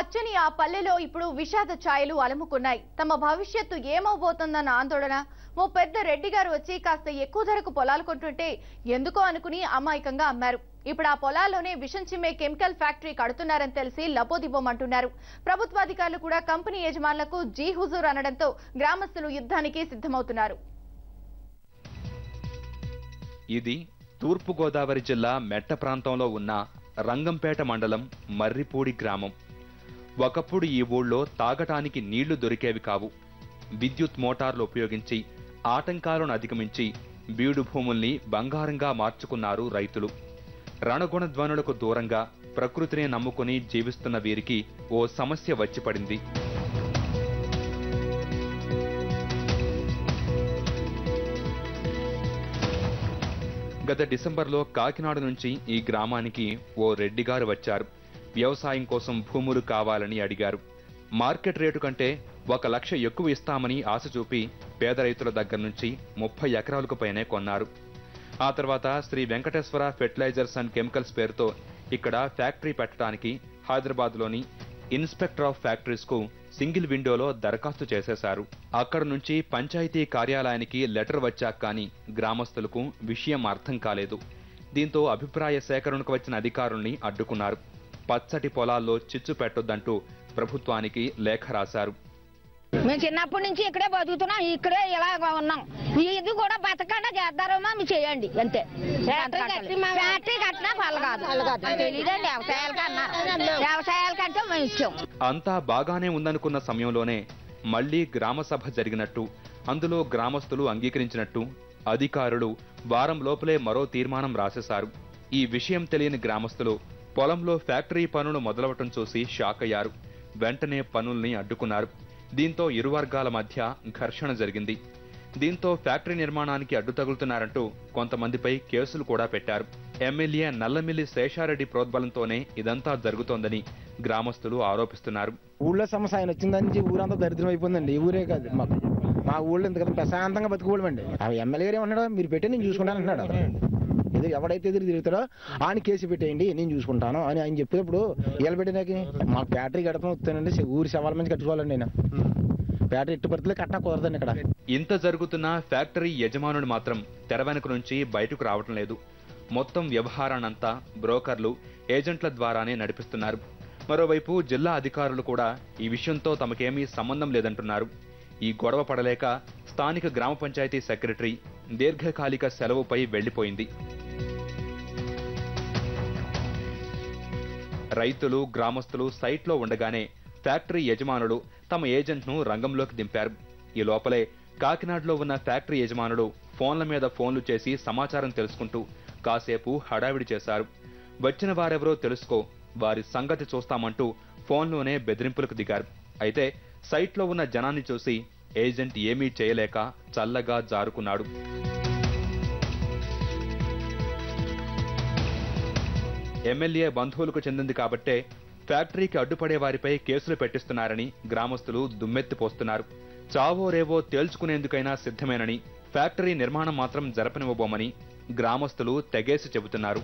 పచ్చని ఆ పల్లెలో ఇప్పుడు విషాద ఛాయలు అలముకున్నాయి. తమ భవిష్యత్తు ఏమవబోతుందన్న ఆందోళన. ఓ పెద్ద రెడ్డి గారు వచ్చి కాస్త ఎక్కువ ధరకు పొలాలు కొంటుంటే ఎందుకో అనుకుని అమాయకంగా అమ్మారు. ఇప్పుడు ఆ పొలాల్లోనే విషం చిమ్మే కెమికల్ ఫ్యాక్టరీ కడుతున్నారని తెలిసి లబోదిబోమంటున్నారు. ప్రభుత్వాధికారులు కూడా కంపెనీ యజమానులకు జీ హుజూర్ అనడంతో గ్రామస్తులు యుద్ధానికి సిద్ధమవుతున్నారు. ఇది తూర్పు గోదావరి జిల్లా మెట్ట ప్రాంతంలో ఉన్న రంగంపేట మండలం మర్రిపూడి గ్రామం. ఒకప్పుడు ఈ ఊళ్ళో తాగటానికి నీళ్లు దొరికేవి కావు. విద్యుత్ మోటార్లు ఉపయోగించి ఆటంకాలను అధిగమించి బీడు భూముల్ని బంగారంగా మార్చుకున్నారు రైతులు. రణగుణ ధ్వనులకు దూరంగా ప్రకృతిని నమ్ముకుని జీవిస్తున్న వీరికి ఓ సమస్య వచ్చి పడింది. గత డిసెంబర్లో కాకినాడ నుంచి ఈ గ్రామానికి ఓ రెడ్డిగారు వచ్చారు. వ్యవసాయం కోసం భూములు కావాలని అడిగారు. మార్కెట్ రేటు కంటే 1 లక్ష ఎక్కువ ఇస్తామని ఆశ చూపి పేద రైతుల దగ్గర నుంచి 30 ఎకరాలకు పైనే కొన్నారు. ఆ తర్వాత Shri Venkateswara fertilizers and chemicals పేరుతో ఇక్కడ ఫ్యాక్టరీ పెట్టడానికి హైదరాబాద్లోని ఇన్స్పెక్టర్ ఆఫ్ ఫ్యాక్టరీస్ కు సింగిల్ విండోలో దరఖాస్తు చేసేశారు. అక్కడ నుంచి పంచాయతీ కార్యాలయానికి లెటర్ వచ్చాక కానీ గ్రామస్తులకు విషయం అర్థం కాలేదు. దీంతో అభిప్రాయ సేకరణకు వచ్చిన అధికారుల్ని అడ్డుకున్నారు. పచ్చటి పొలాల్లో చిచ్చు పెట్టొద్దంటూ ప్రభుత్వానికి లేఖ రాశారు. మేము చిన్నప్పటి నుంచి ఇక్కడే బతుకుతున్నాం, ఇక్కడే ఇలా ఉన్నాం. ఇది కూడా బతకకుండా చేద్దారమ్మా మీరు చేయండి అంతే. ఫ్యాక్టరీ కట్టినా పళ్ళు కాదు తెలియదండి. వ్యవసాయాలకంటే మేము ఇచ్చాం. అంతా బాగానే ఉందనుకున్న సమయంలోనే మళ్లీ గ్రామ సభ జరిగినట్టు, అందులో గ్రామస్తులు అంగీకరించినట్టు అధికారులు వారం లోపలే మరో తీర్మానం రాసేశారు. ఈ విషయం తెలియని గ్రామస్తులు పొలంలో ఫ్యాక్టరీ పనులు మొదలవటం చూసి షాక్ అయ్యారు. వెంటనే పనుల్ని అడ్డుకున్నారు. దీంతో ఇరు వర్గాల మధ్య ఘర్షణ జరిగింది. దీంతో ఫ్యాక్టరీ నిర్మాణానికి అడ్డు తగులుతున్నారంటూ కొంతమందిపై కేసులు కూడా పెట్టారు. ఎమ్మెల్యే నల్లమిల్లి శేషారెడ్డి ప్రోద్బలంతోనే ఇదంతా జరుగుతోందని గ్రామస్తులు ఆరోపిస్తున్నారు. ఊళ్ళో సమస్య ఆయన వచ్చిందని ఊరంతా దరిద్రం అయిపోయిందండి. ఈ ఊరే కాదు, మా ఊళ్ళో ఇంతకన్నా ప్రశాంతంగా బతుకోవడమండి. ఆ ఎమ్మెల్యే గారు ఏమన్నాడు, మీరు పెట్టి నేను చూసుకుంటాను అంటున్నాడు. ఇది ఎవడైతే ఎదురు తిరుగుతాడో ఆయన కేసు పెట్టేయండి నేను చూసుకుంటాను అని ఆయన చెప్పేటప్పుడు వీళ్ళు పెట్టినాకి మా ఫ్యాక్టరీ కడతాం వస్తానండి. ఊరి సవాల మంది కట్టుకోవాలండి. నేను ఫ్యాక్టరీ ఎట్టు పరిస్థితులు కట్టినా కుదరదండి. ఇక్కడ ఇంత జరుగుతున్న ఫ్యాక్టరీ యజమానుడు మాత్రం తెర వెనుక నుంచి బయటకు రావటం లేదు. మొత్తం వ్యవహారాన్నంతా బ్రోకర్లు, ఏజెంట్ల ద్వారానే నడిపిస్తున్నారు. మరోవైపు జిల్లా అధికారులు కూడా ఈ విషయంతో తమకేమీ సంబంధం లేదంటున్నారు. ఈ గొడవ పడలేక స్థానిక గ్రామ పంచాయతీ సెక్రటరీ దీర్ఘకాలిక సెలవుపై వెళ్లిపోయింది. రైతులు, గ్రామస్తులు సైట్లో ఉండగానే ఫ్యాక్టరీ యజమానులు తమ ఏజెంట్ను రంగంలోకి దింపారు. ఈ లోపలే కాకినాడలో ఉన్న ఫ్యాక్టరీ యజమానులు ఫోన్ల మీద ఫోన్లు చేసి సమాచారం తెలుసుకుంటూ కాసేపు హడావిడి చేశారు. వచ్చిన వారెవరో తెలుసుకో, వారి సంగతి చూస్తామంటూ ఫోన్లోనే బెదిరింపులకు దిగారు. అయితే సైట్లో ఉన్న జనాన్ని చూసి ఏజెంట్ ఏమీ చేయలేక చల్లగా జారుకున్నాడు. ఎమ్మెల్యే బంధువులకు చెందింది కాబట్టే ఫ్యాక్టరీకి అడ్డుపడే వారిపై కేసులు పెట్టిస్తున్నారని గ్రామస్తులు దుమ్మెత్తిపోస్తున్నారు. చావో రేవో తేల్చుకునేందుకైనా సిద్ధమేనని, ఫ్యాక్టరీ నిర్మాణం మాత్రం జరపనివ్వబోమని గ్రామస్తులు తెగేసి చెబుతున్నారు.